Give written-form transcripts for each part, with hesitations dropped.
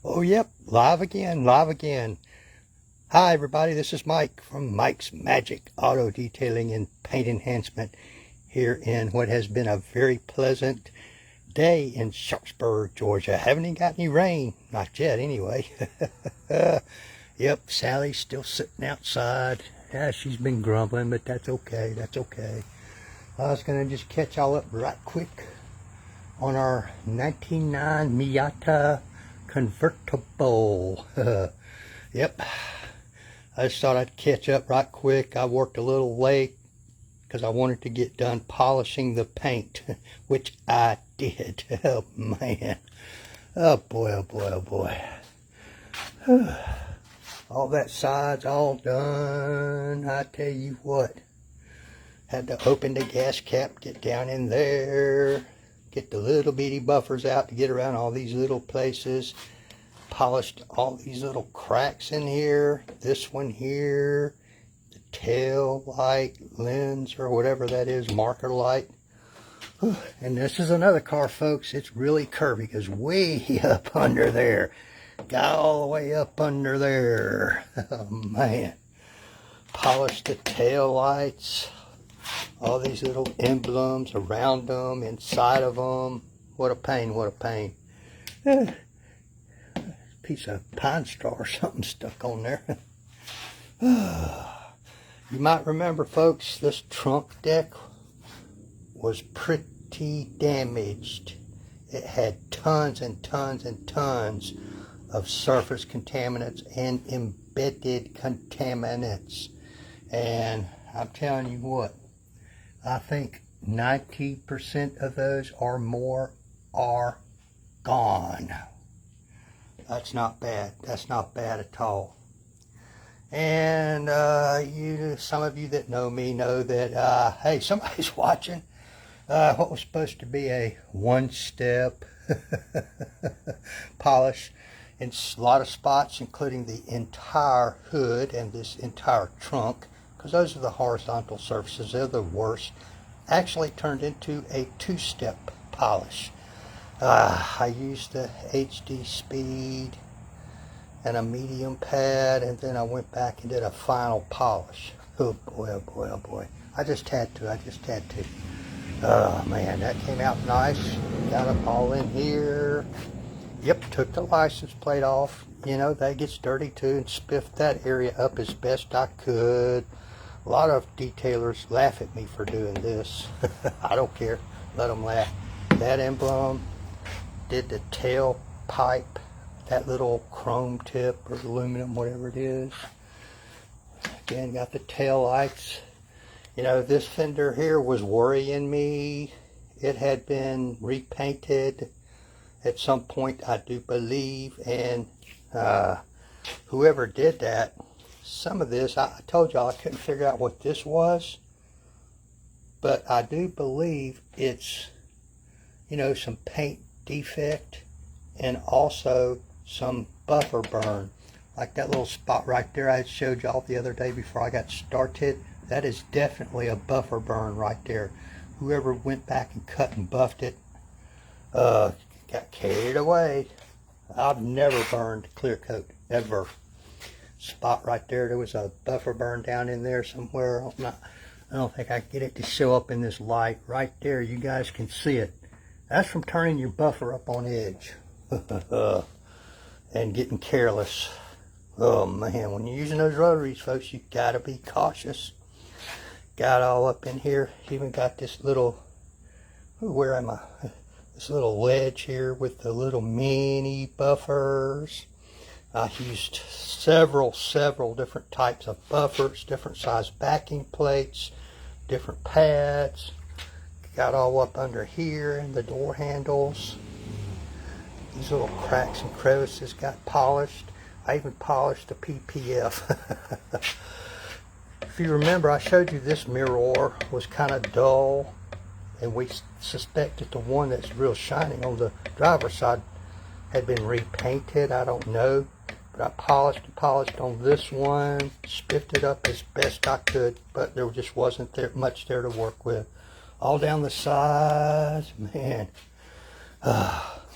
Oh, yep, live again, live again. Hi, everybody, this is Mike from Mike's Magic Auto Detailing and Paint Enhancement here in what has been a very pleasant day in Sharpsburg, Georgia. Haven't even got any rain, not yet anyway. Yep, Sally's still sitting outside. Yeah, she's been grumbling, but that's okay, that's okay. I was going to just catch y'all up right quick on our 1999 Miata convertible. Yep, I just thought I'd catch up right quick. I worked a little late because I wanted to get done polishing the paint, which I did. Oh man, oh boy, oh boy, oh boy. All that side's all done. I tell you what, had to open the gas cap, get down in there, get the little bitty buffers out to get around all these little places. Polished all these little cracks in here. This one here, the tail light, lens, or whatever that is, marker light. And this is another car, folks. It's really curvy because way up under there. Got all the way up under there. Oh man. Polished the tail lights. All these little emblems around them, inside of them. What a pain, what a pain. Piece of pine straw or something stuck on there. You might remember, folks, this trunk deck was pretty damaged. It had tons and tons and tons of surface contaminants and embedded contaminants. And I'm telling you what, I think 90% of those or more are gone. That's not bad. That's not bad at all. And some of you that know me know that, hey, somebody's watching. What was supposed to be a one-step polish in a lot of spots, including the entire hood and this entire trunk, because those are the horizontal surfaces. They're the worst. Actually turned into a two-step polish. I used the HD speed and a medium pad, and then I went back and did a final polish. Oh boy, oh boy, oh boy. I just had to. Oh man, that came out nice. Got it all in here. Yep, took the license plate off. You know, that gets dirty too, and spiffed that area up as best I could. A lot of detailers laugh at me for doing this. I don't care. Let them laugh. That emblem. Did the tail pipe, that little chrome tip or aluminum, whatever it is. Again, got the tail lights. You know, this fender here was worrying me. It had been repainted at some point, I do believe, and whoever did that, some of this, I told y'all I couldn't figure out what this was, but I do believe it's, you know, some paint defect and also some buffer burn, like that little spot right there I showed y'all the other day before I got started. That is definitely a buffer burn right there. Whoever went back and cut and buffed it got carried away. I've never burned clear coat ever. Spot right there, there was a buffer burn down in there somewhere. I don't think I can get it to show up in this light right there. You guys can see it. That's from turning your buffer up on edge and getting careless. Oh man, when you're using those rotaries, folks, you gotta be cautious. Got all up in here. Even got this little, where am I? This little ledge here with the little mini buffers. I used several different types of buffers, different size backing plates, different pads. Got all up under here and the door handles. These little cracks and crevices got polished. I even polished the PPF. If you remember, I showed you this mirror was kind of dull, and we suspected the one that's real shining on the driver's side had been repainted. I don't know, but I polished and polished on this one, spiffed it up as best I could, but there just wasn't much there to work with. All down the sides, man.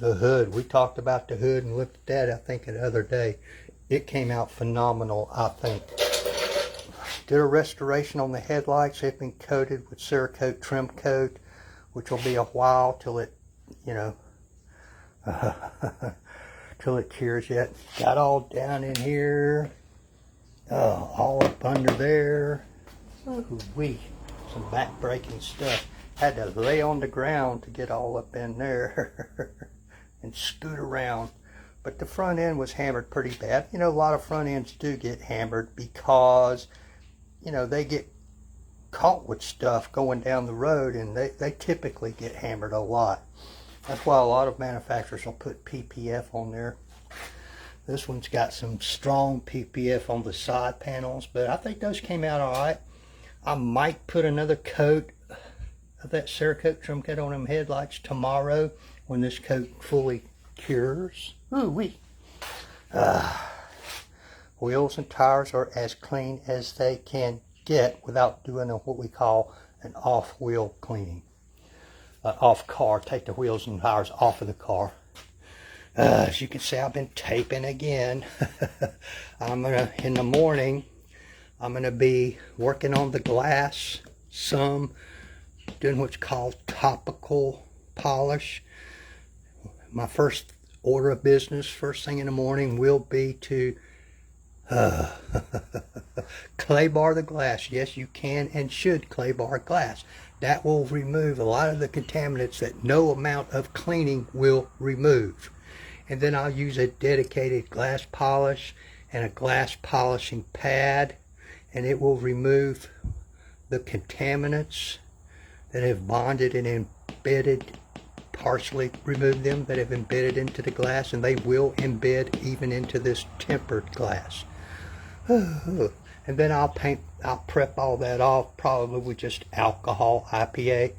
The hood, we talked about the hood and looked at that, I think, the other day. It came out phenomenal, I think. Did a restoration on the headlights. They've been coated with Cerakote trim coat, which will be a while till it, you know, till it cures yet. Got all down in here, all up under there. Ooh-wee, some back-breaking stuff. Had to lay on the ground to get all up in there and scoot around. But the front end was hammered pretty bad. You know, a lot of front ends do get hammered because, you know, they get caught with stuff going down the road, and they typically get hammered a lot. That's why a lot of manufacturers will put PPF on there. This one's got some strong PPF on the side panels, but I think those came out all right. I might put another coat of that Cerakote trim coat on them headlights tomorrow when this coat fully cures. Ooh-wee. Wheels and tires are as clean as they can get without doing what we call an off-wheel cleaning. Off car, take the wheels and tires off of the car. As you can see, I've been taping again. In the morning, I'm gonna be working on the glass, doing what's called topical polish. My first order of business, first thing in the morning, will be to clay bar the glass. Yes, you can and should clay bar glass. That will remove a lot of the contaminants that no amount of cleaning will remove. And then I'll use a dedicated glass polish and a glass polishing pad, and it will remove the contaminants that have bonded and embedded, partially remove them, that have embedded into the glass, and they will embed even into this tempered glass. And then I'll prep all that off, probably with just alcohol, IPA,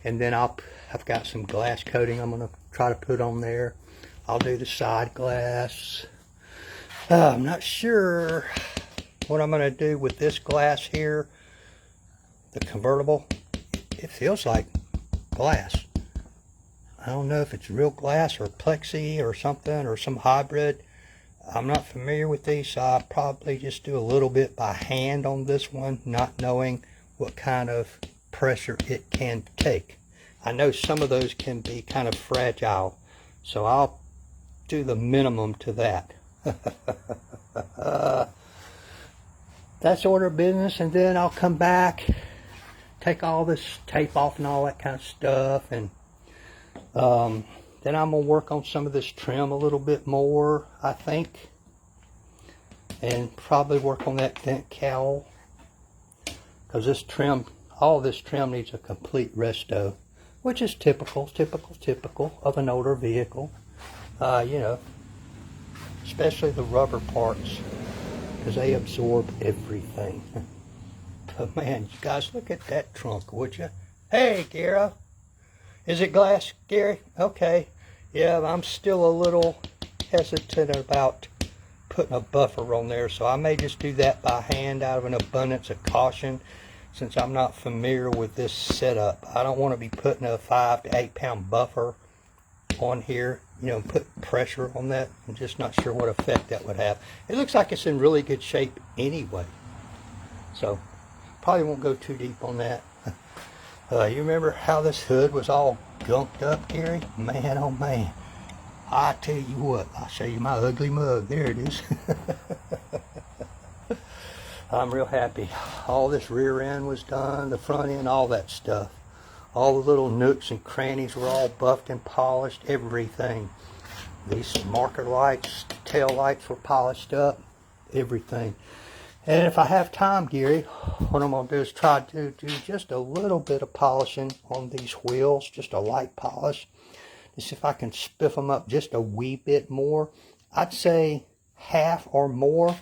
and then I've got some glass coating I'm gonna try to put on there. I'll do the side glass. I'm not sure what I'm gonna do with this glass here, the convertible. It feels like glass. I don't know if it's real glass or plexi or something, or some hybrid. I'm not familiar with these, so I'll probably just do a little bit by hand on this one, not knowing what kind of pressure it can take. I know some of those can be kind of fragile, so I'll do the minimum to that. That's order of business, and then I'll come back, take all this tape off and all that kind of stuff, and then I'm going to work on some of this trim a little bit more, I think. And probably work on that vent cowl. Because this trim, all this trim needs a complete resto. Which is typical of an older vehicle. You know, especially the rubber parts. Because they absorb everything. But man, you guys, look at that trunk, would you? Hey, Gary. Is it glass, Gary? Okay. Yeah, I'm still a little hesitant about putting a buffer on there, so I may just do that by hand out of an abundance of caution, since I'm not familiar with this setup. I don't want to be putting a 5 to 8 pound buffer on here, you know, put pressure on that. I'm just not sure what effect that would have. It looks like it's in really good shape anyway, so probably won't go too deep on that. You remember how this hood was all gunked up, Gary? Man, oh man. I tell you what, I'll show you my ugly mug. There it is. I'm real happy. All this rear end was done, the front end, all that stuff. All the little nooks and crannies were all buffed and polished, everything. These marker lights, tail lights were polished up, everything. And if I have time, Gary, what I'm going to do is try to do just a little bit of polishing on these wheels, just a light polish. To see if I can spiff them up just a wee bit more. I'd say half or more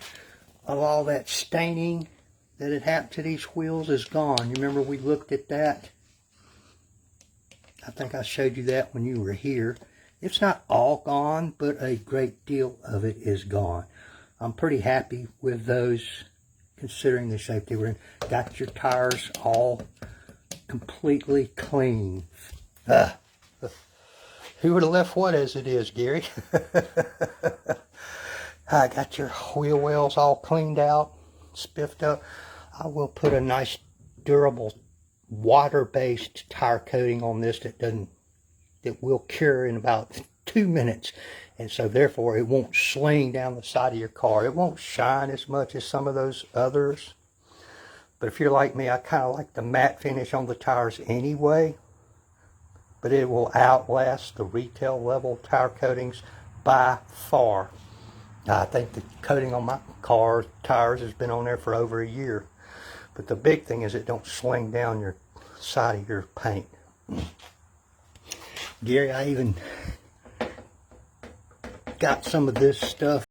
of all that staining that had happened to these wheels is gone. You remember we looked at that? I think I showed you that when you were here. It's not all gone, but a great deal of it is gone. I'm pretty happy with those, considering the shape they were in. Got your tires all completely clean. Who would have left what as it is, Gary? I got your wheel wells all cleaned out, spiffed up. I will put a nice durable water-based tire coating on this that will cure in about 2 minutes. And so therefore it won't sling down the side of your car. It won't shine as much as some of those others. But if you're like me, I kind of like the matte finish on the tires anyway. But it will outlast the retail level tire coatings by far. I think the coating on my car tires has been on there for over a year. But the big thing is it don't sling down your side of your paint. Gary, I even got some of this stuff